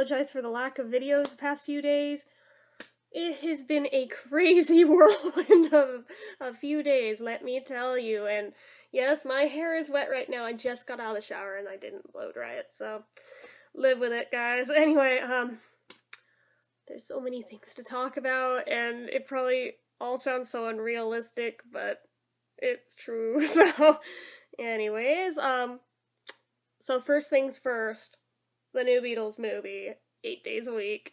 apologize for the lack of videos the past few days. It has been a crazy whirlwind of a few days, let me tell you. And yes, my hair is wet right now. I just got out of the shower and I didn't blow dry it, so live with it, guys. Anyway, there's so many things to talk about, and it probably all sounds so unrealistic, but it's true. So, anyways, so first things first, the new Beatles movie, 8 days a week.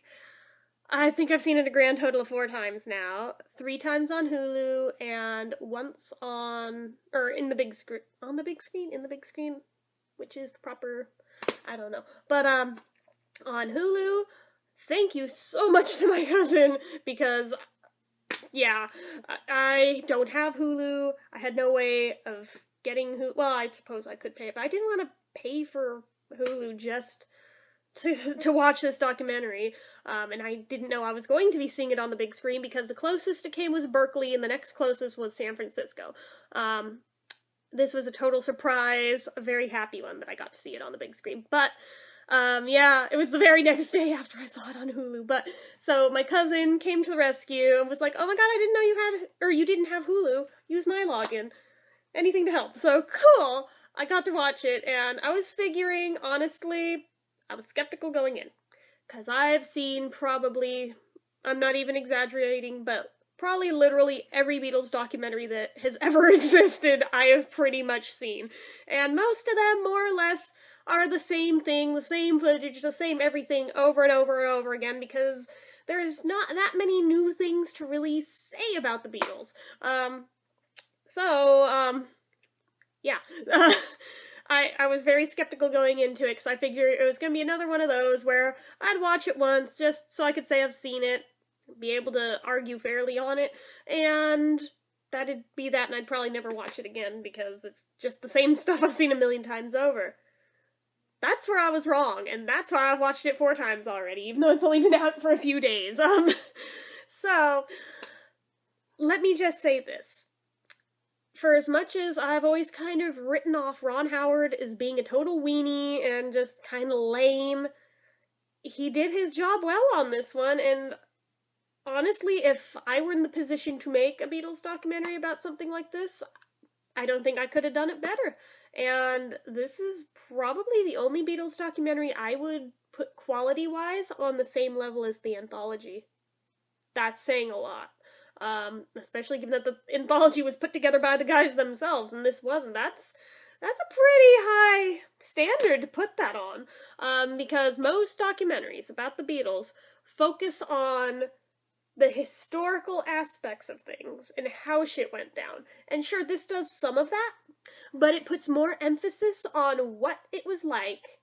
I think I've seen it a grand total of 4 times now. 3 times on Hulu, and once on, or in the big screen, in the big screen, which is the proper, I don't know. But, on Hulu, thank you so much to my cousin, because, yeah, I don't have Hulu. I had no way of getting Hulu. Well, I suppose I could pay it, but I didn't want to pay for Hulu just to watch this documentary, and I didn't know I was going to be seeing it on the big screen, because the closest it came was Berkeley, and the next closest was San Francisco. This was a total surprise, a very happy one that I got to see it on the big screen, but yeah, it was the very next day after I saw it on Hulu. But so my cousin came to the rescue and was like, "Oh my god, I didn't know you didn't have Hulu. Use my login. Anything to help." So cool. I got to watch it, and I was figuring, honestly, I was skeptical going in, because I've seen probably, I'm not even exaggerating, but probably literally every Beatles documentary that has ever existed I have pretty much seen. And most of them, more or less, are the same thing, the same footage, the same everything over and over and over again, because there's not that many new things to really say about the Beatles. Yeah. I was very skeptical going into it, because I figured it was going to be another one of those where I'd watch it once just so I could say I've seen it, be able to argue fairly on it, and that'd be that, and I'd probably never watch it again, because it's just the same stuff I've seen a million times over. That's where I was wrong, and that's why I've watched it 4 times already, even though it's only been out for a few days. So, let me just say this. For as much as I've always kind of written off Ron Howard as being a total weenie and just kind of lame, he did his job well on this one, and honestly, if I were in the position to make a Beatles documentary about something like this, I don't think I could have done it better. And this is probably the only Beatles documentary I would put quality-wise on the same level as the anthology. That's saying a lot. Especially given that the anthology was put together by the guys themselves, and this wasn't. That's a pretty high standard to put that on, because most documentaries about the Beatles focus on the historical aspects of things and how shit went down. And sure, this does some of that, but it puts more emphasis on what it was like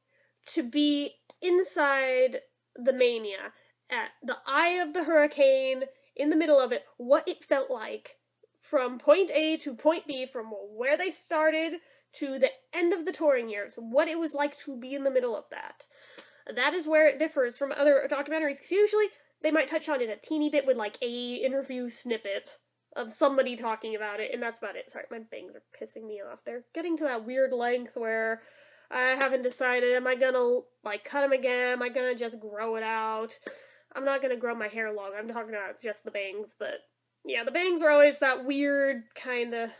to be inside the mania, at the eye of the hurricane, in the middle of it, what it felt like from point A to point B, from where they started to the end of the touring years, what it was like to be in the middle of that. That is where it differs from other documentaries, because usually they might touch on it a teeny bit with like a interview snippet of somebody talking about it, and that's about it. Sorry, my bangs are pissing me off. They're getting to that weird length where I haven't decided, am I gonna like cut them again? Am I gonna just grow it out? I'm not gonna grow my hair long, I'm talking about just the bangs, but yeah, the bangs are always that weird kind of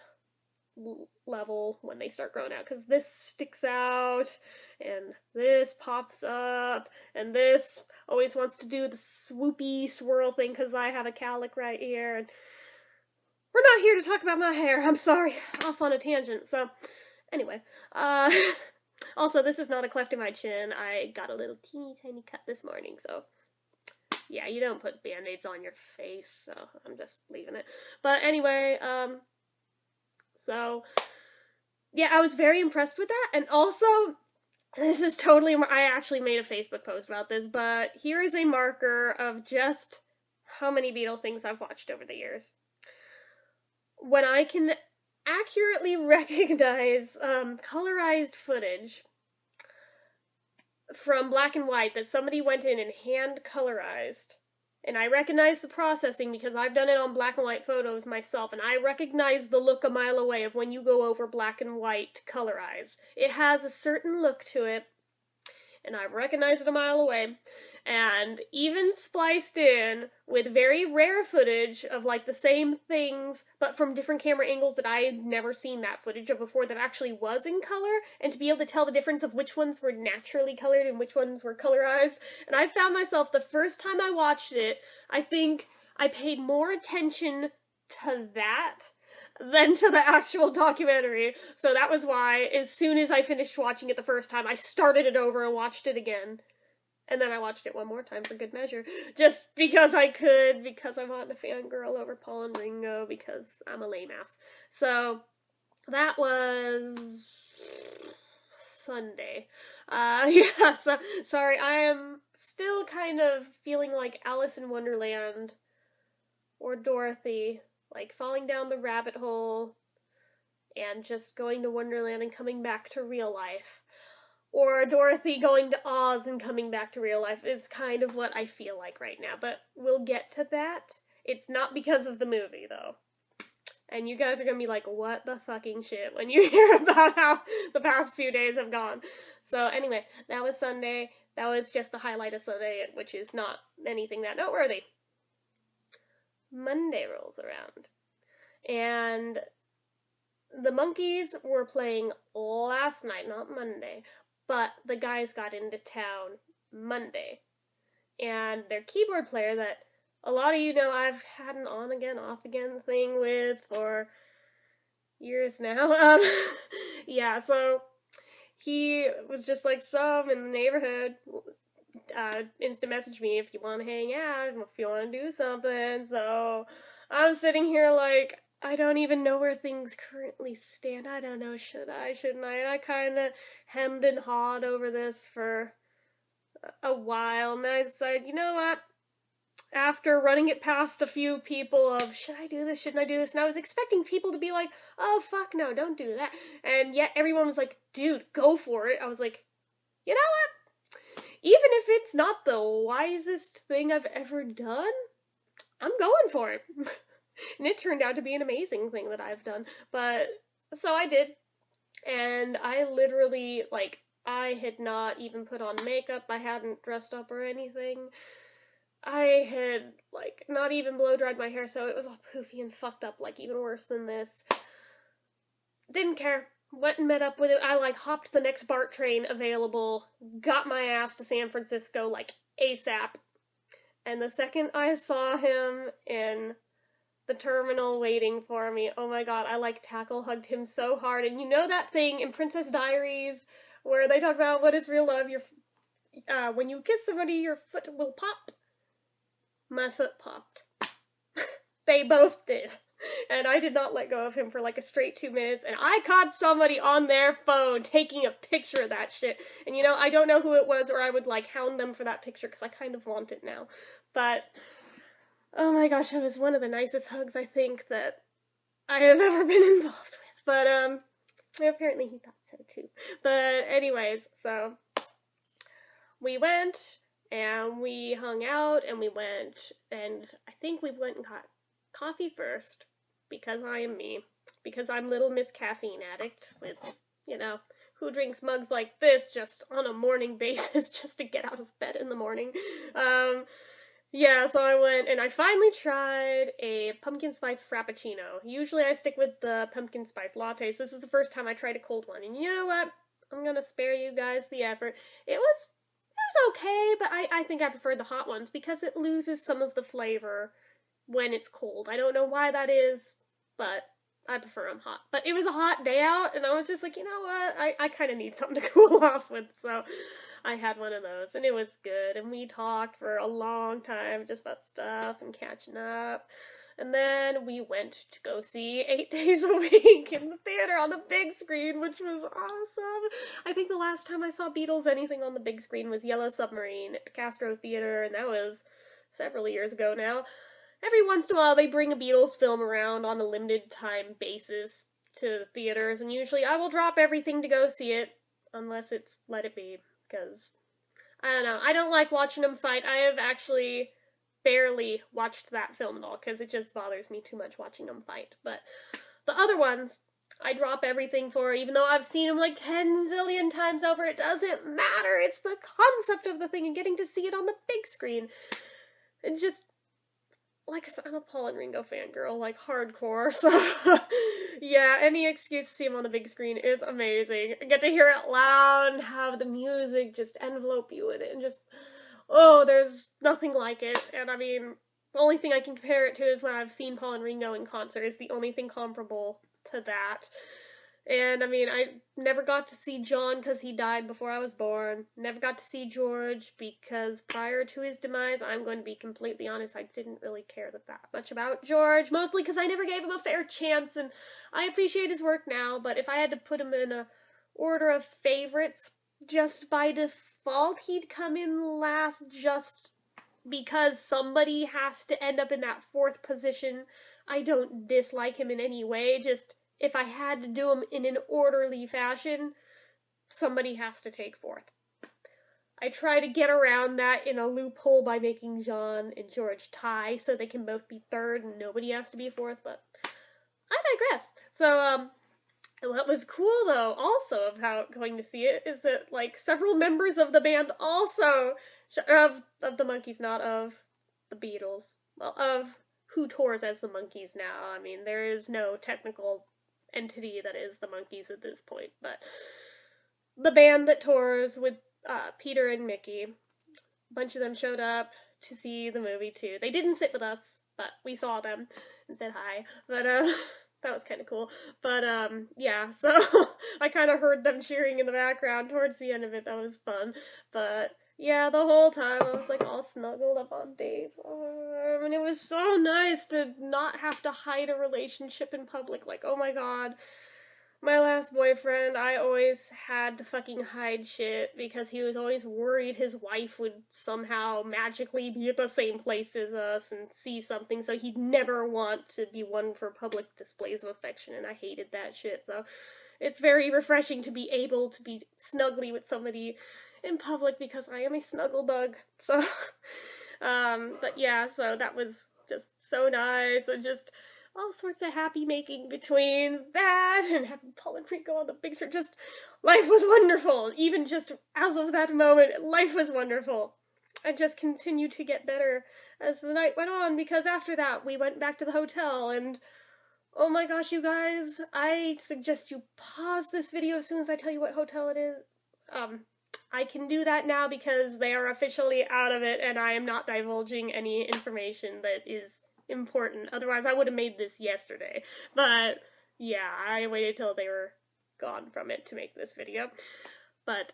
level when they start growing out, because this sticks out, and this pops up, and this always wants to do the swoopy swirl thing, because I have a cowlick right here, and we're not here to talk about my hair, I'm sorry, off on a tangent. So, anyway, also, this is not a cleft in my chin, I got a little teeny tiny cut this morning, so yeah, you don't put band-aids on your face, so I'm just leaving it. But anyway, so, yeah, I was very impressed with that, and also, this is totally, I actually made a Facebook post about this, but here is a marker of just how many Beatle things I've watched over the years. When I can accurately recognize, colorized footage from black and white that somebody went in and hand colorized, and I recognize the processing because I've done it on black and white photos myself, and I recognize the look a mile away of when you go over black and white to colorize. It has a certain look to it, and I recognize it a mile away, and even spliced in with very rare footage of like the same things but from different camera angles that I had never seen that footage of before that actually was in color, and to be able to tell the difference of which ones were naturally colored and which ones were colorized. And I found myself, the first time I watched it, I think I paid more attention to that than to the actual documentary. So that was why, as soon as I finished watching it the first time, I started it over and watched it again. And then I watched it one more time for good measure. Just because I could, because I wanted to fangirl over Paul and Ringo, because I'm a lame ass. So, that was Sunday. Yeah, so, sorry, I am still kind of feeling like Alice in Wonderland or Dorothy, like falling down the rabbit hole and just going to Wonderland and coming back to real life. Or Dorothy going to Oz and coming back to real life is kind of what I feel like right now. But we'll get to that. It's not because of the movie, though. And you guys are gonna be like, what the fucking shit, when you hear about how the past few days have gone. So anyway, that was Sunday. That was just the highlight of Sunday, which is not anything that noteworthy. Monday rolls around. And the Monkees were playing last night, not Monday. But the guys got into town Monday. And their keyboard player that a lot of you know I've had an on again, off again thing with for years now. Yeah, so he was just like, so I'm in the neighborhood. Instant message me if you want to hang out, if you want to do something. So I'm sitting here like, I don't even know where things currently stand. I don't know, should I, shouldn't I? And I kind of hemmed and hawed over this for a while, and I decided, you know what? After running it past a few people of, should I do this, shouldn't I do this? And I was expecting people to be like, oh, fuck no, don't do that. And yet everyone was like, dude, go for it. I was like, you know what? Even if it's not the wisest thing I've ever done, I'm going for it. And it turned out to be an amazing thing that I've done. But, so I did. And I literally, like, I had not even put on makeup. I hadn't dressed up or anything. I had, like, not even blow-dried my hair, so it was all poofy and fucked up, like, even worse than this. Didn't care. Went and met up with it. I, like, hopped the next BART train available, got my ass to San Francisco, like, ASAP. And the second I saw him in the terminal waiting for me, oh my god, I, like, tackle-hugged him so hard. And you know that thing in Princess Diaries where they talk about what is real love? When you kiss somebody, your foot will pop? My foot popped. They both did. And I did not let go of him for like a straight 2 minutes, and I caught somebody on their phone taking a picture of that shit. And you know, I don't know who it was, or I would like hound them for that picture, because I kind of want it now. But, oh my gosh, that was one of the nicest hugs I think that I have ever been involved with. But, apparently he thought so too. But anyways, so, we went, and we hung out, and we went, and I think we went and got coffee first, because I am me, because I'm little Miss Caffeine Addict with, you know, who drinks mugs like this just on a morning basis just to get out of bed in the morning. Yeah, so I went, and I finally tried a pumpkin spice frappuccino. Usually I stick with the pumpkin spice lattes. This is the first time I tried a cold one, and you know what? I'm gonna spare you guys the effort. It was okay, but I think I preferred the hot ones because it loses some of the flavor when it's cold. I don't know why that is, but I prefer them hot. But it was a hot day out, and I was just like, you know what? I kind of need something to cool off with, so I had one of those, and it was good, and we talked for a long time just about stuff and catching up. And then we went to go see 8 Days a Week in the theater on the big screen, which was awesome. I think the last time I saw Beatles anything on the big screen was Yellow Submarine at the Castro Theater, and that was several years ago now. Every once in a while they bring a Beatles film around on a limited time basis to theaters, and usually I will drop everything to go see it, unless it's Let It Be, because, I don't know, I don't like watching them fight. I have actually barely watched that film at all, because it just bothers me too much watching them fight. But the other ones, I drop everything for her, even though I've seen him like 10 zillion times over. It doesn't matter. It's the concept of the thing and getting to see it on the big screen. And just, like I said, I'm a Paul and Ringo fangirl, like hardcore, so yeah, any excuse to see him on the big screen is amazing. I get to hear it loud and have the music just envelope you in it, and just, oh, there's nothing like it. And I mean, the only thing I can compare it to is when I've seen Paul and Ringo in concert. It's the only thing comparable to that. And I mean, I never got to see John because he died before I was born. Never got to see George because prior to his demise, I'm going to be completely honest, I didn't really care that much about George. Mostly because I never gave him a fair chance, and I appreciate his work now, but if I had to put him in a order of favorites, just by default, he'd come in last just because somebody has to end up in that fourth position. I don't dislike him in any way, just if I had to do them in an orderly fashion, somebody has to take fourth. I try to get around that in a loophole by making John and George tie so they can both be third and nobody has to be fourth, but I digress. So, what was cool though, also of how going to see it, is that like several members of the band also, of the Monkees, not of the Beatles, well, of who tours as the Monkees now. I mean, there is no technical entity that is the Monkees at this point, but the band that tours with Peter and Mickey, a bunch of them showed up to see the movie too. They didn't sit with us, but we saw them and said hi, but that was kind of cool. But yeah, so I kind of heard them cheering in the background towards the end of it. That was fun. But yeah, the whole time I was like all snuggled up on Dave's arm, and it was so nice to not have to hide a relationship in public. Like, oh my god, my last boyfriend, I always had to fucking hide shit because he was always worried his wife would somehow magically be at the same place as us and see something, so he'd never want to be one for public displays of affection, and I hated that shit. So it's very refreshing to be able to be snuggly with somebody in public because I am a snuggle bug. So, but yeah, so that was just so nice, and just all sorts of happy making between that and having Paul and Ringo on the big screen. Just, life was wonderful. Even just as of that moment, life was wonderful. And just continued to get better as the night went on, because after that we went back to the hotel, and oh my gosh, you guys, I suggest you pause this video as soon as I tell you what hotel it is. I can do that now because they are officially out of it and I am not divulging any information that is important. Otherwise, I would have made this yesterday. But yeah, I waited till they were gone from it to make this video. But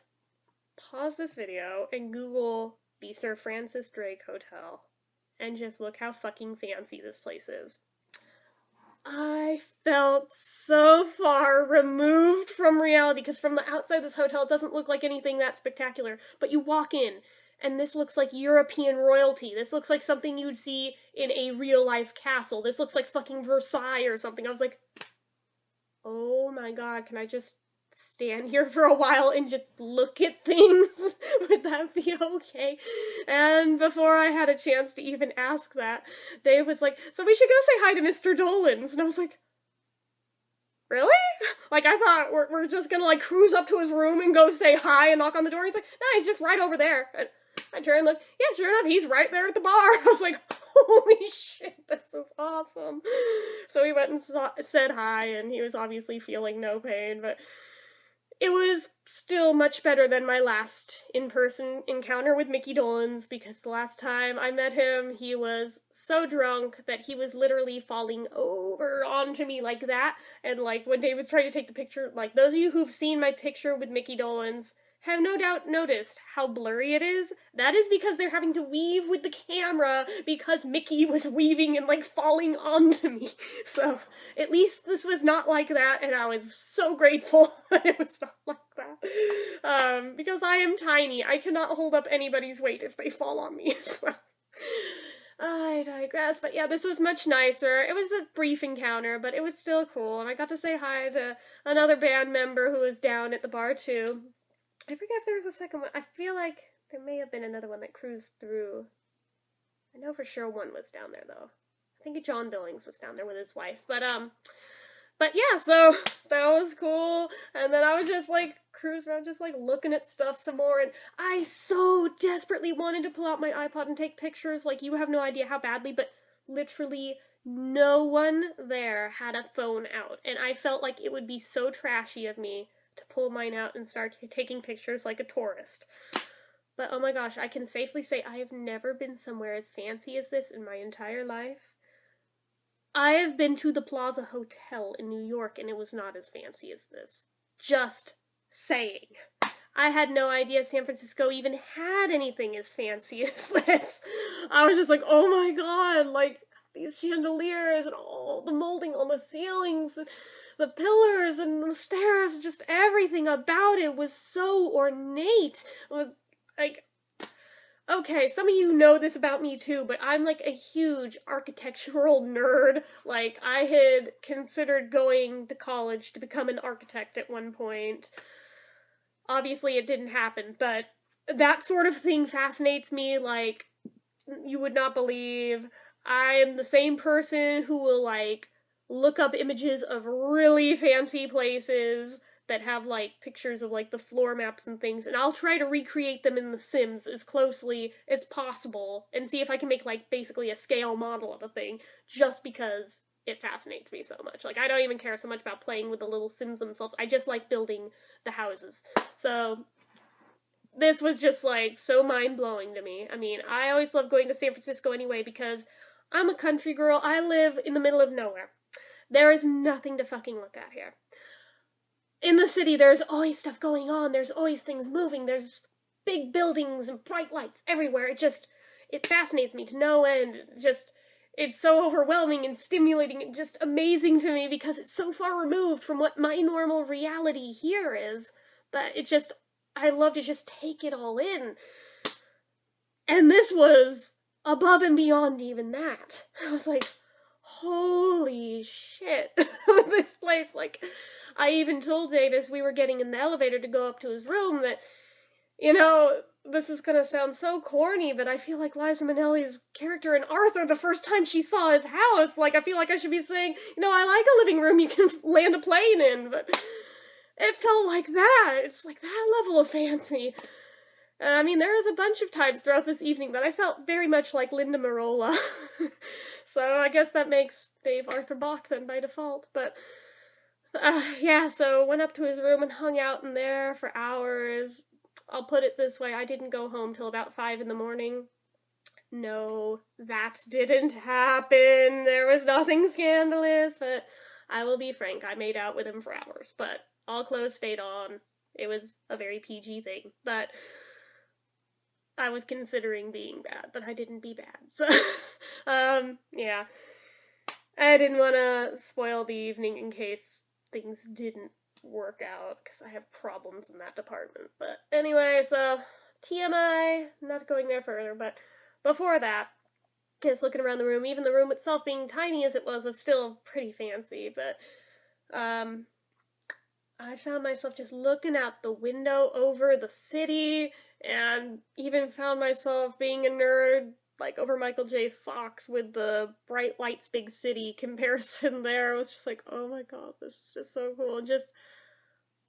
pause this video and Google the Sir Francis Drake Hotel and just look how fucking fancy this place is. I felt so far removed from reality, because from the outside this hotel doesn't look like anything that spectacular, but you walk in and this looks like European royalty. This looks like something you'd see in a real-life castle. This looks like fucking Versailles or something. I was like, oh my god, can I just stand here for a while and just look at things? Would that be okay? And before I had a chance to even ask that, Dave was like, so we should go say hi to Mr. Dolan's. And I was like, really? Like, I thought we're just gonna, like, cruise up to his room and go say hi and knock on the door. He's like, no, he's just right over there. And I turned and looked, yeah, sure enough, he's right there at the bar. I was like, holy shit, this is awesome. So we went and said hi, and he was obviously feeling no pain, but it was still much better than my last in-person encounter with Mickey Dolenz, because the last time I met him, he was so drunk that he was literally falling over onto me like that, and like when Dave was trying to take the picture, like those of you who've seen my picture with Mickey Dolenz have no doubt noticed how blurry it is. That is because they're having to weave with the camera because Mickey was weaving and like falling onto me. So at least this was not like that, and I was so grateful that it was not like that. Because I am tiny. I cannot hold up anybody's weight if they fall on me. So I digress, but yeah, this was much nicer. It was a brief encounter, but it was still cool, and I got to say hi to another band member who was down at the bar too. I forget if there was a second one. I feel like there may have been another one that cruised through. I know for sure one was down there, though. I think John Billings was down there with his wife. But But yeah, so that was cool. And then I was just like cruising around, just like looking at stuff some more. And I so desperately wanted to pull out my iPod and take pictures. Like, you have no idea how badly, but literally no one there had a phone out. And I felt like it would be so trashy of me to pull mine out and start taking pictures like a tourist. But oh my gosh, I can safely say I have never been somewhere as fancy as this in my entire life. I have been to the Plaza Hotel in New York and it was not as fancy as this. Just saying. I had no idea San Francisco even had anything as fancy as this. I was just like, oh my god, like, these chandeliers and all the molding on the ceilings, and the pillars and the stairs, just everything about it was so ornate. It was like, okay, some of you know this about me too, but I'm like a huge architectural nerd. Like, I had considered going to college to become an architect at one point. Obviously, it didn't happen, but that sort of thing fascinates me like you would not believe. I am the same person who will, like, look up images of really fancy places that have, like, pictures of, like, the floor maps and things, and I'll try to recreate them in The Sims as closely as possible and see if I can make, like, basically a scale model of a thing, just because it fascinates me so much. Like, I don't even care so much about playing with the little Sims themselves. I just like building the houses. So this was just, like, so mind-blowing to me. I mean, I always love going to San Francisco anyway because I'm a country girl. I live in the middle of nowhere. There is nothing to fucking look at here. In the city, there's always stuff going on. There's always things moving. There's big buildings and bright lights everywhere. It fascinates me to no end. It's so overwhelming and stimulating and just amazing to me because it's so far removed from what my normal reality here is that I love to just take it all in. And this was above and beyond even that. I was like, holy shit. This place, like, I even told Dave as we were getting in the elevator to go up to his room that, you know, this is gonna sound so corny, but I feel like Liza Minnelli's character in Arthur the first time she saw his house, like, I feel like I should be saying, you know, I like a living room you can land a plane in, but it felt like that. It's like that level of fancy. I mean, there was a bunch of times throughout this evening that I felt very much like Linda Marola. So I guess that makes Dave Arthur Bach then by default, but yeah, so went up to his room and hung out in there for hours. I'll put it this way, I didn't go home till about 5 in the morning. No, that didn't happen. There was nothing scandalous, but I will be frank, I made out with him for hours, but all clothes stayed on. It was a very PG thing, but I was considering being bad, but I didn't be bad, so, yeah. I didn't want to spoil the evening in case things didn't work out, because I have problems in that department. But anyway, so TMI, not going there further, but before that, just looking around the room, even the room itself being tiny as it was still pretty fancy, but I found myself just looking out the window over the city, and even found myself being a nerd, like, over Michael J. Fox with the Bright Lights Big City comparison there. I was just like, oh my god, this is just so cool. And just,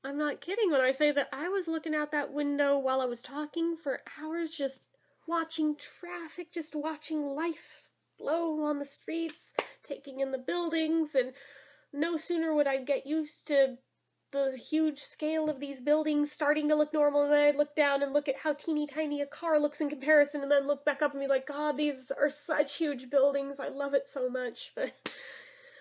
I'm not kidding when I say that I was looking out that window while I was talking for hours, just watching traffic, just watching life flow on the streets, taking in the buildings, and no sooner would I get used to the huge scale of these buildings starting to look normal, and then I'd look down and look at how teeny tiny a car looks in comparison, and then look back up and be like, god, these are such huge buildings, I love it so much. But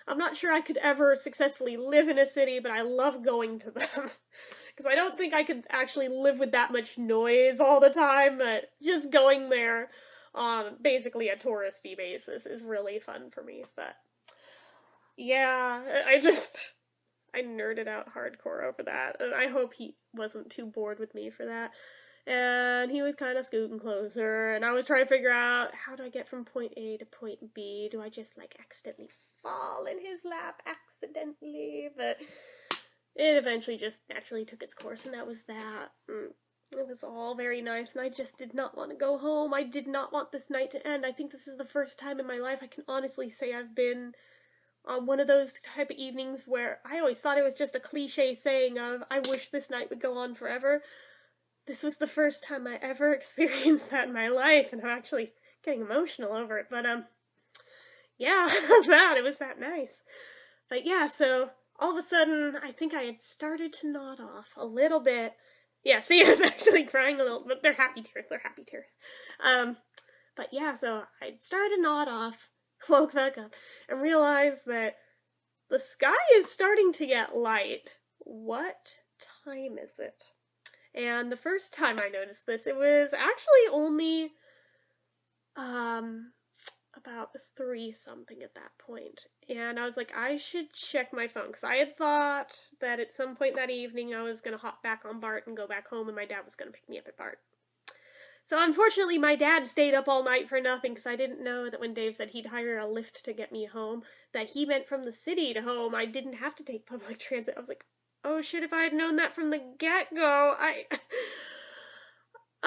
I'm not sure I could ever successfully live in a city, but I love going to them. Because I don't think I could actually live with that much noise all the time, but just going there on basically a touristy basis is really fun for me. But yeah, I nerded out hardcore over that, and I hope he wasn't too bored with me for that. And he was kind of scooting closer, and I was trying to figure out, how do I get from point A to point B? Do I just, like, accidentally fall in his lap accidentally? But it eventually just naturally took its course, and that was that. It was all very nice, and I just did not want to go home. I did not want this night to end. I think this is the first time in my life I can honestly say I've been on one of those type of evenings where I always thought it was just a cliche saying of, I wish this night would go on forever. This was the first time I ever experienced that in my life, and I'm actually getting emotional over it, but, yeah, it was that nice. But yeah, so all of a sudden, I think I had started to nod off a little bit. Yeah, see, I'm actually crying a little, but they're happy tears, But yeah, so I'd started to nod off, woke back up, and realized that the sky is starting to get light. What time is it? And the first time I noticed this, it was actually only, about 3-something at that point. And I was like, I should check my phone, because I had thought that at some point that evening I was going to hop back on BART and go back home, and my dad was going to pick me up at BART. So unfortunately, my dad stayed up all night for nothing, because I didn't know that when Dave said he'd hire a Lyft to get me home, that he meant from the city to home. I didn't have to take public transit. I was like, oh shit, if I had known that from the get-go,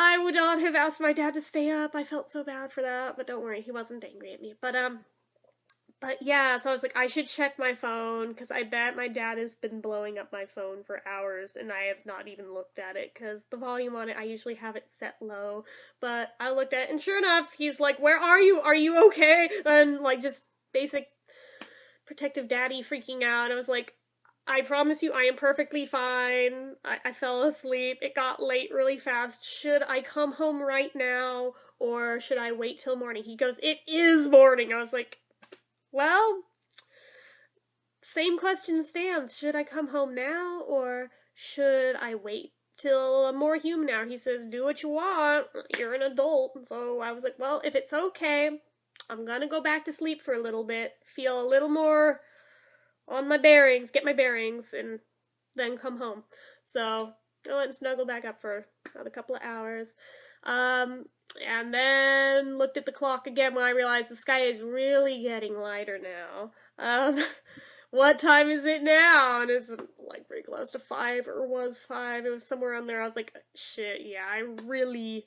I would not have asked my dad to stay up. I felt so bad for that, but don't worry, he wasn't angry at me. But yeah, so I was like, I should check my phone, because I bet my dad has been blowing up my phone for hours, and I have not even looked at it, because the volume on it, I usually have it set low. But I looked at it, and sure enough, he's like, where are you? Are you okay? And like, just basic protective daddy freaking out. I was like, I promise you I am perfectly fine. I fell asleep. It got late really fast. Should I come home right now, or should I wait till morning? He goes, it is morning. I was like, well, same question stands. Should I come home now, or should I wait till I'm more human now? He says, do what you want. You're an adult. So I was like, well, if it's okay, I'm gonna go back to sleep for a little bit, feel a little more on my bearings, get my bearings, and then come home. So I went and snuggled back up for about a couple of hours. And then looked at the clock again when I realized the sky is really getting lighter now. What time is it now? And it's like pretty close to 5, or was 5. It was somewhere on there. I was like, shit, yeah, I really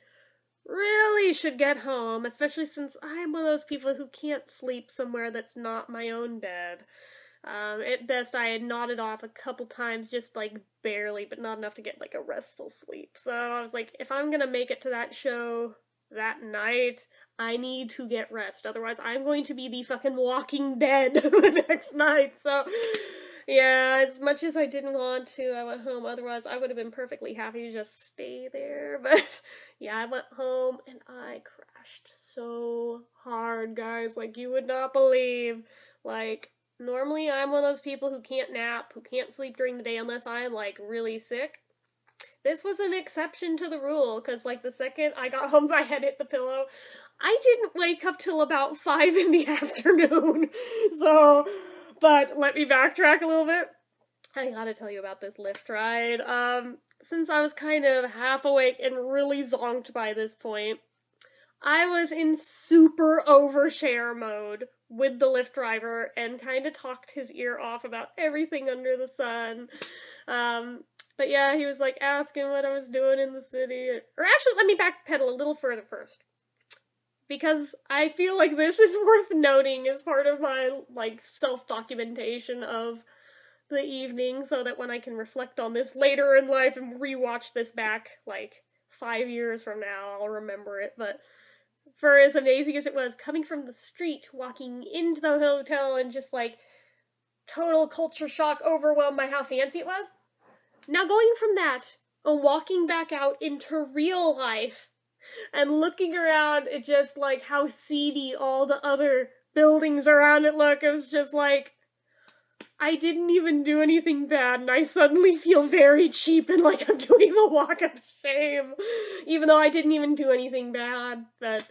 should get home, especially since I'm one of those people who can't sleep somewhere that's not my own bed. At best, I had nodded off a couple times, just like barely, but not enough to get like a restful sleep. So I was like, if I'm gonna make it to that show that night, I need to get rest. Otherwise, I'm going to be the fucking Walking Dead the next night. So yeah, as much as I didn't want to, I went home. Otherwise, I would have been perfectly happy to just stay there. But yeah, I went home and I crashed so hard, guys. Like, you would not believe. Like, normally I'm one of those people who can't nap, who can't sleep during the day unless I'm like really sick. This was an exception to the rule, because like the second I got home, my head hit the pillow. I didn't wake up till about 5 in the afternoon. So, but let me backtrack a little bit. I gotta tell you about this Lyft ride. Since I was kind of half awake and really zonked by this point, I was in super overshare mode with the Lyft driver and kind of talked his ear off about everything under the sun. But yeah, he was like asking what I was doing in the city. Or actually, let me backpedal a little further first, because I feel like this is worth noting as part of my like self-documentation of the evening, so that when I can reflect on this later in life and rewatch this back like 5 years from now, I'll remember it. But for as amazing as it was, coming from the street, walking into the hotel, and just like total culture shock, overwhelmed by how fancy it was. Now going from that and walking back out into real life and looking around at just like how seedy all the other buildings around it look, it was just like, I didn't even do anything bad, and I suddenly feel very cheap and like I'm doing the walk of shame, even though I didn't even do anything bad. But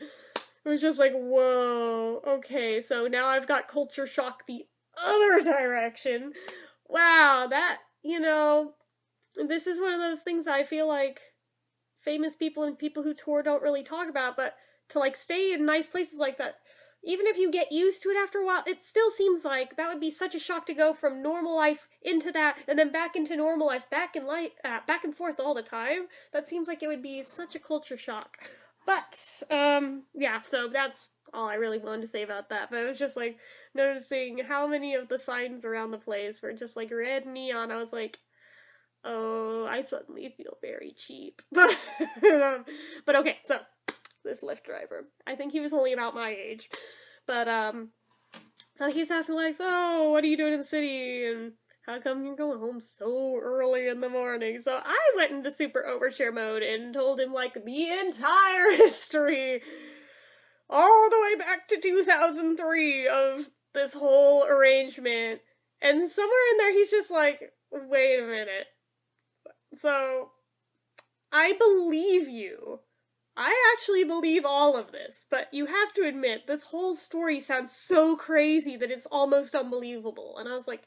it was just like, whoa, okay, so now I've got culture shock the other direction. Wow, that, this is one of those things I feel like famous people and people who tour don't really talk about, but to like stay in nice places like that, even if you get used to it after a while, it still seems like that would be such a shock to go from normal life into that, and then back into normal life, back and forth all the time. That seems like it would be such a culture shock. But, yeah, so that's all I really wanted to say about that. But it was just like noticing how many of the signs around the place were just like red neon. I was like, oh, I suddenly feel very cheap. But okay, so this Lyft driver, I think he was only about my age, but so he was asking like, so what are you doing in the city, and how come you're going home so early in the morning? So I went into super overshare mode and told him like the entire history, all the way back to 2003 of this whole arrangement. And somewhere in there he's just like, wait a minute. So I believe you. I actually believe all of this, but you have to admit, this whole story sounds so crazy that it's almost unbelievable. And I was like,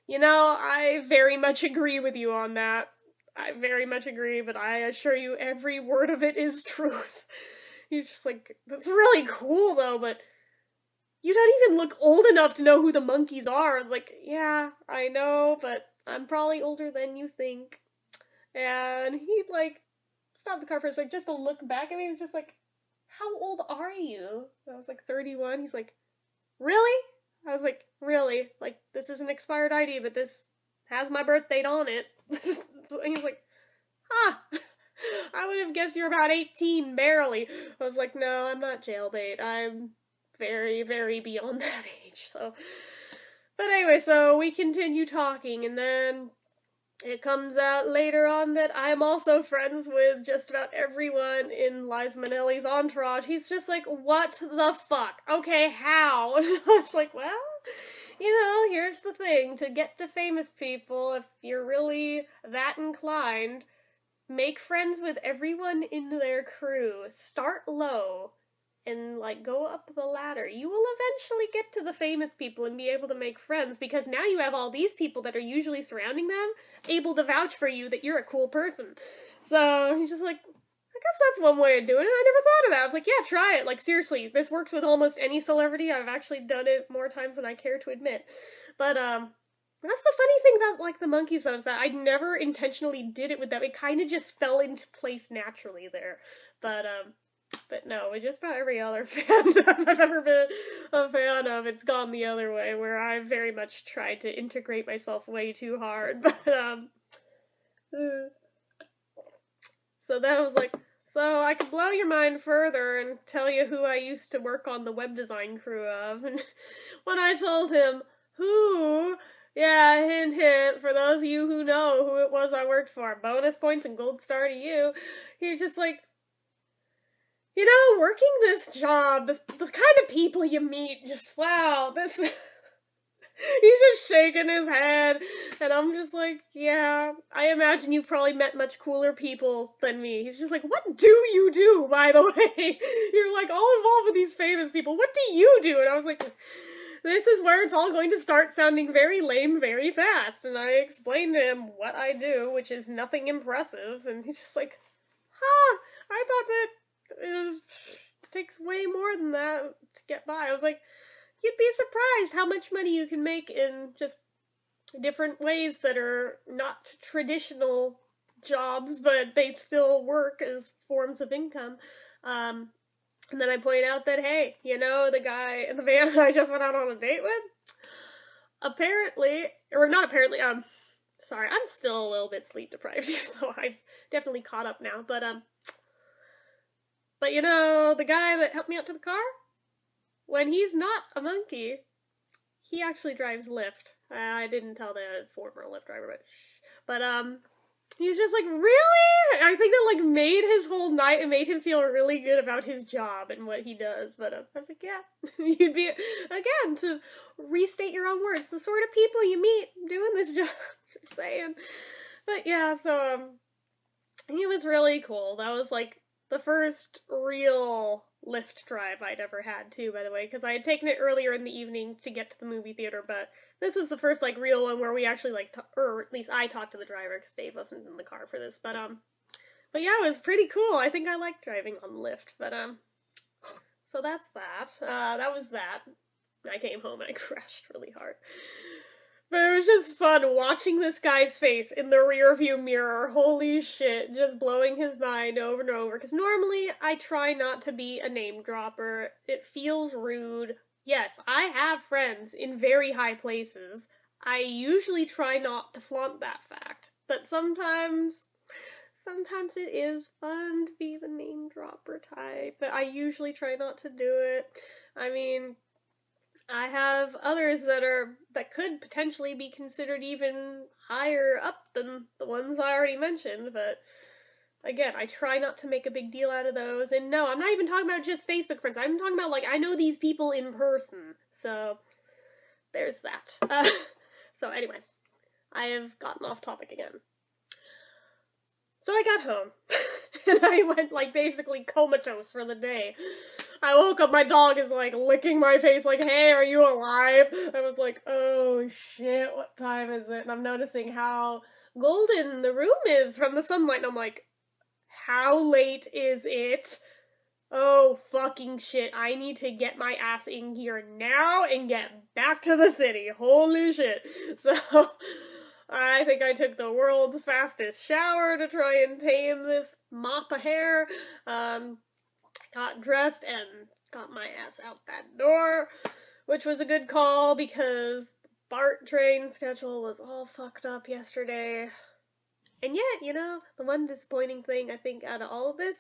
you know, I very much agree with you on that. I very much agree, but I assure you every word of it is truth. He's just like, that's really cool though, but you don't even look old enough to know who the monkeys are. I was like, yeah, I know, but I'm probably older than you think. And he like stopped the car for a second just to look back at me and just like, how old are you? I was like 31. He's like, really? I was like, really? Like, this is an expired ID, but this has my birth date on it. And he's like, huh. I would have guessed you're about 18, barely. I was like, no, I'm not jailbait. I'm very, very beyond that age, so. But anyway, so we continue talking, and then it comes out later on that I'm also friends with just about everyone in Liza Minnelli's entourage. He's just like, what the fuck? Okay, how? And I was like, well, you know, here's the thing. To get to famous people, if you're really that inclined, make friends with everyone in their crew. Start low and like go up the ladder. You will eventually get to the famous people and be able to make friends, because now you have all these people that are usually surrounding them able to vouch for you that you're a cool person. So he's just like, I guess that's one way of doing it. I never thought of that. I was like, yeah, try it. Like, seriously, this works with almost any celebrity. I've actually done it more times than I care to admit. But that's the funny thing about like the monkeys though, is that I never intentionally did it with them. It kind of just fell into place naturally there. But no, with just about every other fandom I've ever been a fan of, it's gone the other way, where I've very much tried to integrate myself way too hard. But so that was like, so I could blow your mind further and tell you who I used to work on the web design crew of. And when I told him who, yeah, hint hint, for those of you who know who it was I worked for, bonus points and gold star to you, he's just like, you know, working this job, the kind of people you meet, just, wow, this, he's just shaking his head, and I'm just like, yeah, I imagine you've probably met much cooler people than me. He's just like, what do you do, by the way? You're like all involved with these famous people, what do you do? And I was like, this is where it's all going to start sounding very lame very fast. And I explained to him what I do, which is nothing impressive, and he's just like, huh, I thought that it takes way more than that to get by. I was like, you'd be surprised how much money you can make in just different ways that are not traditional jobs, but they still work as forms of income. And then I point out that, hey, you know, the guy in the van that I just went out on a date with, apparently, or not apparently, sorry, I'm still a little bit sleep deprived, so I've definitely caught up now, but you know, the guy that helped me out to the car, when he's not a monkey, he actually drives Lyft. I didn't tell the former Lyft driver, but he was just like, really? I think that like made his whole night and made him feel really good about his job and what he does. But I was like, yeah, you'd be, again, to restate your own words, the sort of people you meet doing this job. Just saying. But yeah, so he was really cool. That was like the first real Lyft drive I'd ever had too, by the way, because I had taken it earlier in the evening to get to the movie theater, but this was the first like real one where we actually like, or at least I talked to the driver because Dave wasn't in the car for this, but yeah, it was pretty cool. I think I liked driving on Lyft, but so that's that. That was that. I came home and I crashed really hard. But it was just fun watching this guy's face in the rearview mirror. Holy shit, just blowing his mind over and over. Because normally I try not to be a name dropper. It feels rude. Yes, I have friends in very high places. I usually try not to flaunt that fact. But sometimes it is fun to be the name dropper type. But I usually try not to do it. I mean, I have others that could potentially be considered even higher up than the ones I already mentioned, but again, I try not to make a big deal out of those. And no, I'm not even talking about just Facebook friends. I'm talking about, like, I know these people in person. So, there's that. So anyway, I have gotten off topic again. So I got home, and I went, like, basically comatose for the day. I woke up, my dog is, like, licking my face, like, hey, are you alive? I was like, oh, shit, what time is it? And I'm noticing how golden the room is from the sunlight, and I'm like, how late is it? Oh, fucking shit, I need to get my ass in here now and get back to the city. Holy shit. So, I think I took the world's fastest shower to try and tame this mop of hair. Got dressed and got my ass out that door, which was a good call because the BART train schedule was all fucked up yesterday. And yet, you know, the one disappointing thing I think out of all of this,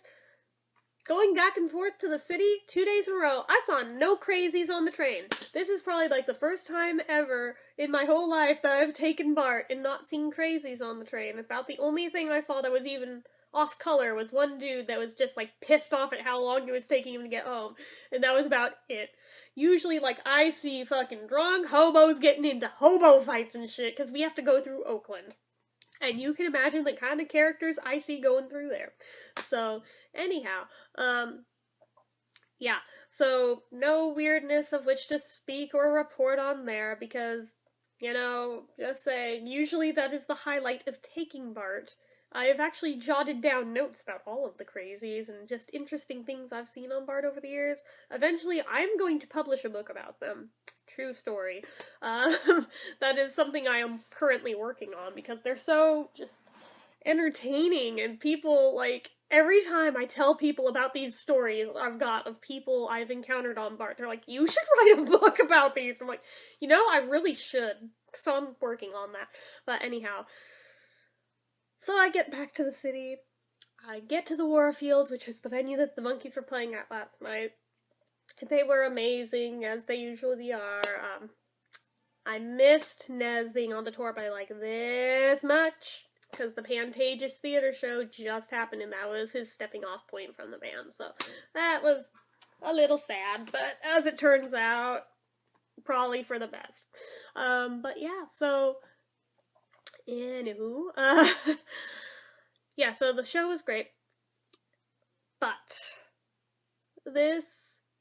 going back and forth to the city 2 days in a row, I saw no crazies on the train. This is probably like the first time ever in my whole life that I've taken BART and not seen crazies on the train. About the only thing I saw that was even off color was one dude that was just like pissed off at how long it was taking him to get home. And that was about it. Usually, like, I see fucking drunk hobos getting into hobo fights and shit because we have to go through Oakland. And you can imagine the kind of characters I see going through there. So, anyhow, yeah. So, no weirdness of which to speak or report on there because, you know, just saying, usually that is the highlight of taking BART. I have actually jotted down notes about all of the crazies and just interesting things I've seen on BART over the years. Eventually, I'm going to publish a book about them. True story. That is something I am currently working on because they're so just entertaining and people, like, every time I tell people about these stories I've got of people I've encountered on BART, they're like, you should write a book about these. I'm like, you know, I really should. So I'm working on that. But anyhow, so I get back to the city. I get to the Warfield, which was the venue that the Monkees were playing at last night. They were amazing, as they usually are. I missed Nez being on the tour by like this much, because the Pantages Theater show just happened, and that was his stepping off point from the band. So that was a little sad, but as it turns out, probably for the best. But yeah, so anywho, yeah, so the show was great, but this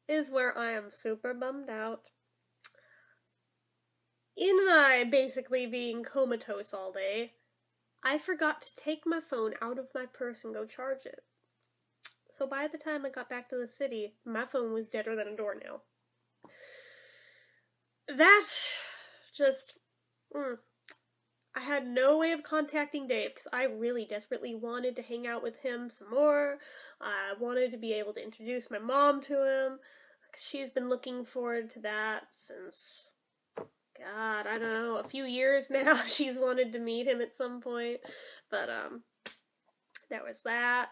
is where I am super bummed out. In my basically being comatose all day, I forgot to take my phone out of my purse and go charge it. So by the time I got back to the city, my phone was deader than a doornail. That just... I had no way of contacting Dave because I really desperately wanted to hang out with him some more. I wanted to be able to introduce my mom to him. She's been looking forward to that since, God, I don't know, a few years now. She's wanted to meet him at some point. But, there was that.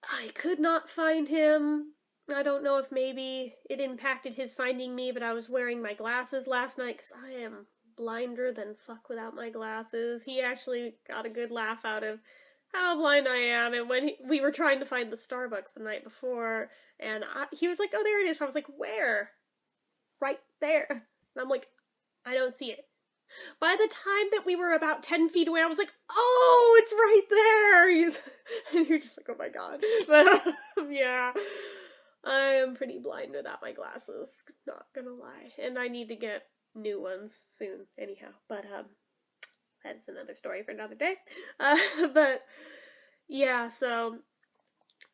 I could not find him. I don't know if maybe it impacted his finding me, but I was wearing my glasses last night because I am blinder than fuck without my glasses. He actually got a good laugh out of how blind I am, and when we were trying to find the Starbucks the night before, and he was like, oh, there it is. I was like, where? Right there. And I'm like, I don't see it. By the time that we were about 10 feet away, I was like, oh, it's right there! And you're just like, oh my god. But, yeah, I am pretty blind without my glasses, not gonna lie. And I need to get new ones soon, anyhow. But, that's another story for another day. But, yeah, so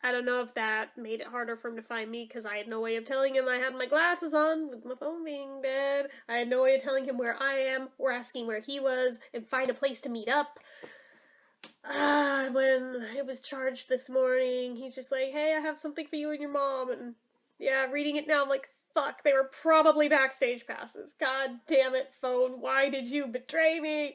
I don't know if that made it harder for him to find me because I had no way of telling him I had my glasses on with my phone being dead. I had no way of telling him where I am or asking where he was and find a place to meet up. When it was charged this morning, he's just like, hey, I have something for you and your mom. And yeah, reading it now, I'm like, fuck, they were probably backstage passes. God damn it, phone, why did you betray me?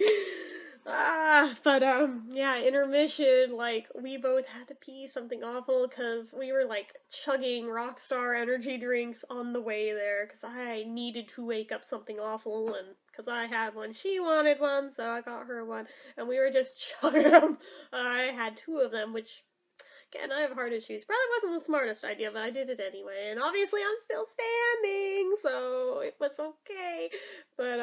Yeah, intermission, like, we both had to pee something awful because we were, like, chugging Rockstar energy drinks on the way there because I needed to wake up something awful, and because I had one, she wanted one, so I got her one, and we were just chugging them. I had 2 of them, which, again, I have heart issues. Probably wasn't the smartest idea, but I did it anyway, and obviously I'm still standing, so it was okay, but,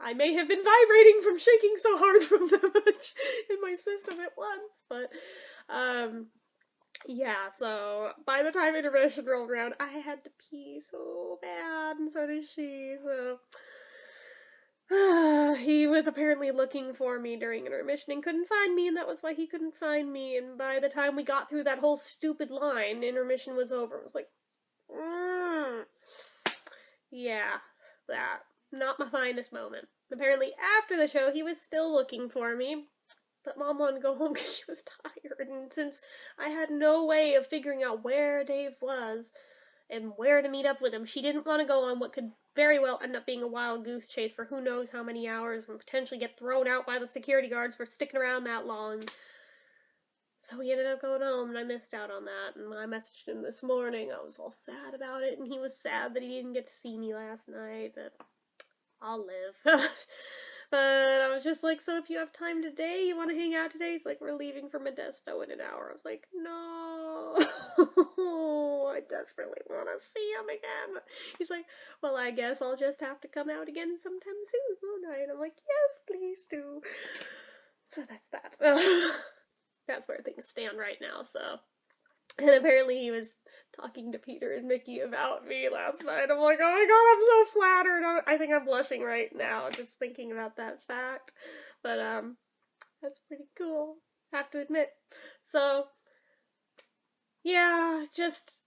I may have been vibrating from shaking so hard from that much in my system at once, but, yeah, so by the time intermission rolled around, I had to pee so bad, and so did she, so he was apparently looking for me during intermission and couldn't find me, and that was why he couldn't find me, and by the time we got through that whole stupid line, intermission was over. It was like, yeah, that. Not my finest moment. Apparently, after the show, he was still looking for me, but Mom wanted to go home because she was tired, and since I had no way of figuring out where Dave was and where to meet up with him, she didn't want to go on what could very well end up being a wild goose chase for who knows how many hours and potentially get thrown out by the security guards for sticking around that long. So we ended up going home, and I missed out on that, and I messaged him this morning. I was all sad about it, and he was sad that he didn't get to see me last night, but I'll live. But I was just like, so if you have time today, you want to hang out today? He's like, we're leaving for Modesto in an hour. I was like, no. I desperately want to see him again. He's like, well, I guess I'll just have to come out again sometime soon, won't I? And I'm like, yes, please do. So that's that. That's where things stand right now, so. And apparently he was talking to Peter and Mickey about me last night. I'm like, oh my god, I'm so flattered. I think I'm blushing right now just thinking about that fact. But, that's pretty cool, I have to admit. So, yeah, just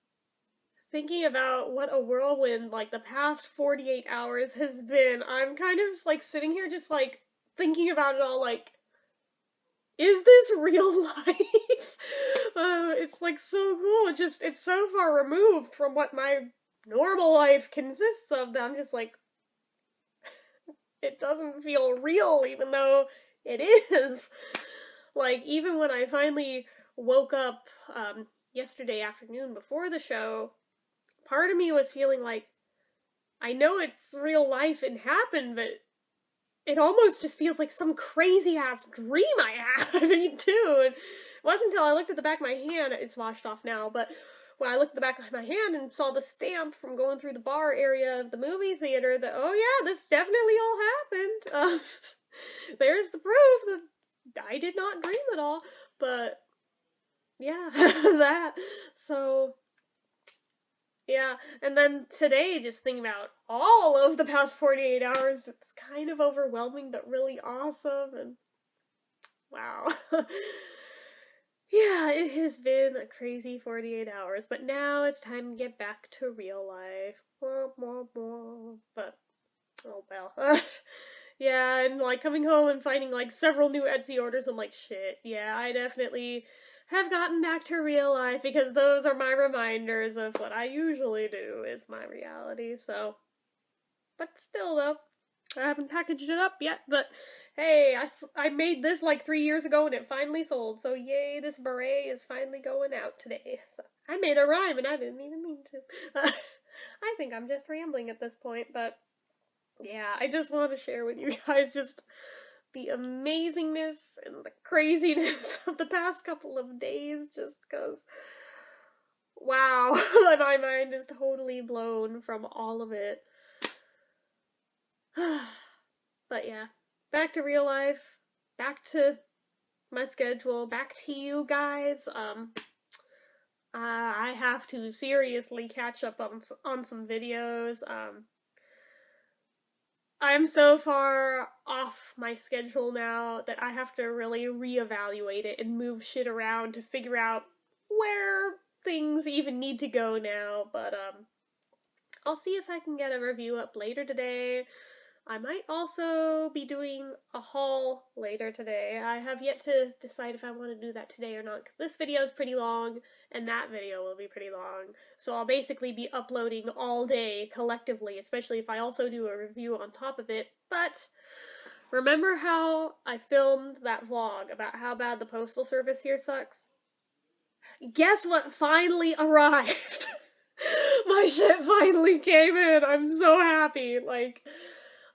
thinking about what a whirlwind, like, the past 48 hours has been. I'm kind of, like, sitting here just, like, thinking about it all, like, is this real life? It's like so cool. It's so far removed from what my normal life consists of that I'm just like, it doesn't feel real even though it is. Like, even when I finally woke up yesterday afternoon before the show, part of me was feeling like, I know it's real life and happened, but it almost just feels like some crazy-ass dream I had, too. And it wasn't until I looked at the back of my hand, it's washed off now, but when I looked at the back of my hand and saw the stamp from going through the bar area of the movie theater that, oh yeah, this definitely all happened. There's the proof that I did not dream at all. But, yeah, that. So, yeah, and then today, just thinking about all of the past 48 hours, it's kind of overwhelming, but really awesome, and wow. Yeah, it has been a crazy 48 hours, but now it's time to get back to real life. But, oh well. Yeah, and like coming home and finding like several new Etsy orders, I'm like, shit, yeah, I definitely have gotten back to real life because those are my reminders of what I usually do is my reality, so. But still, though, I haven't packaged it up yet, but hey, I made this like 3 years ago and it finally sold, so yay, this beret is finally going out today. So I made a rhyme and I didn't even mean to. I think I'm just rambling at this point, but yeah, I just want to share with you guys just the amazingness and the craziness of the past couple of days, just because, wow, my mind is totally blown from all of it. But yeah, back to real life, back to my schedule, back to you guys. I have to seriously catch up on some videos. I'm so far off my schedule now that I have to really reevaluate it and move shit around to figure out where things even need to go now, but I'll see if I can get a review up later today. I might also be doing a haul later today. I have yet to decide if I want to do that today or not, because this video is pretty long, and that video will be pretty long. So I'll basically be uploading all day collectively, especially if I also do a review on top of it. But remember how I filmed that vlog about how bad the postal service here sucks? Guess what finally arrived? My shit finally came in. I'm so happy.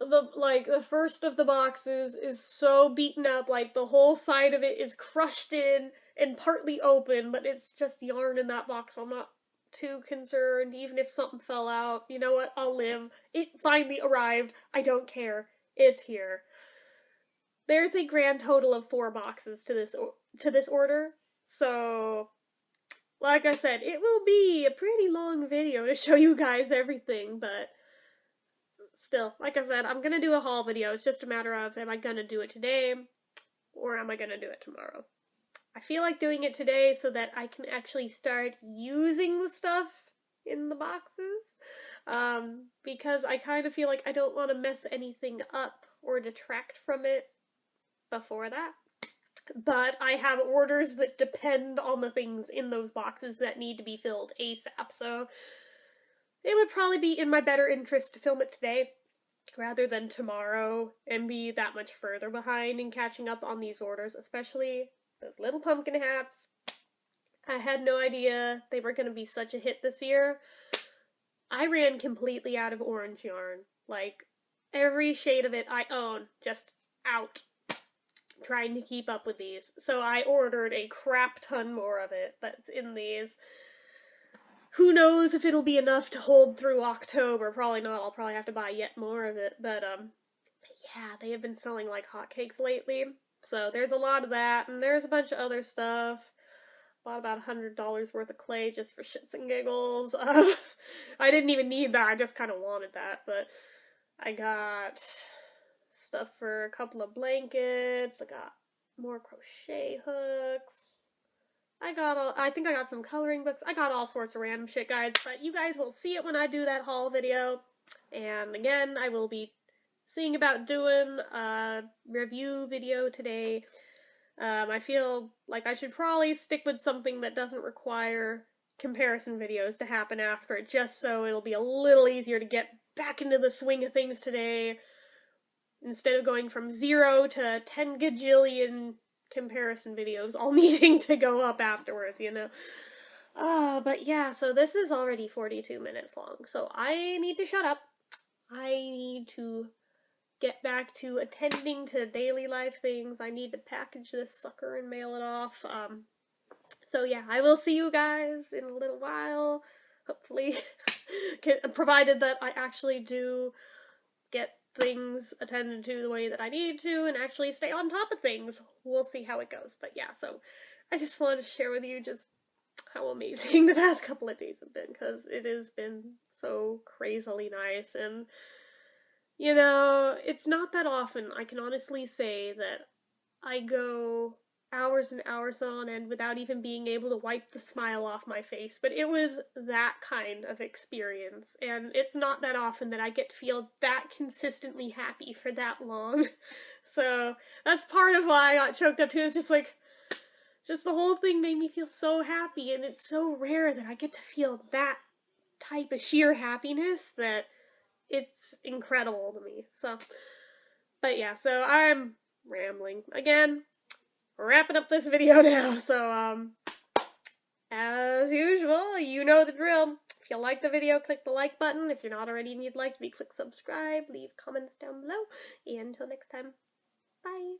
The first of the boxes is so beaten up, like the whole side of it is crushed in and partly open, but it's just yarn in that box, so I'm not too concerned. Even if something fell out, you know what? I'll live. It finally arrived. I don't care. It's here. There's a grand total of 4 boxes to this order, so like I said, it will be a pretty long video to show you guys everything, but still, like I said, I'm gonna do a haul video. It's just a matter of, am I gonna do it today, or am I gonna do it tomorrow? I feel like doing it today so that I can actually start using the stuff in the boxes, because I kind of feel like I don't want to mess anything up or detract from it before that. But I have orders that depend on the things in those boxes that need to be filled ASAP, so it would probably be in my better interest to film it today rather than tomorrow and be that much further behind in catching up on these orders, especially those little pumpkin hats. I had no idea they were going to be such a hit this year. I ran completely out of orange yarn. Like, every shade of it I own, just out. Trying to keep up with these. So I ordered a crap ton more of it that's in these. Who knows if it'll be enough to hold through October. Probably not. I'll probably have to buy yet more of it. But yeah, they have been selling like hotcakes lately. So there's a lot of that, and there's a bunch of other stuff. Bought about $100 worth of clay just for shits and giggles. I didn't even need that. I just kind of wanted that. But I got stuff for a couple of blankets. I got more crochet hooks. I think I got some coloring books. I got all sorts of random shit, guys, but you guys will see it when I do that haul video. And again, I will be seeing about doing a review video today. I feel like I should probably stick with something that doesn't require comparison videos to happen after it, just so it'll be a little easier to get back into the swing of things today, instead of going from 0 to 10 gajillion comparison videos all needing to go up afterwards, you know? But yeah, so this is already 42 minutes long, so I need to shut up. I need to get back to attending to daily life things. I need to package this sucker and mail it off. So yeah, I will see you guys in a little while, hopefully, provided that I actually do get things attended to the way that I need to and actually stay on top of things. We'll see how it goes. But yeah, so I just wanted to share with you just how amazing the past couple of days have been, because it has been so crazily nice. And you know, it's not that often I can honestly say that I go hours and hours on end without even being able to wipe the smile off my face, but it was that kind of experience, and it's not that often that I get to feel that consistently happy for that long. So that's part of why I got choked up too. It's just like, just the whole thing made me feel so happy, and it's so rare that I get to feel that type of sheer happiness that it's incredible to me. So, but yeah, so I'm rambling again. Wrapping up this video now, so, as usual, you know the drill. If you like the video, click the like button. If you're not already and you'd like to be, click subscribe, leave comments down below, and until next time, bye!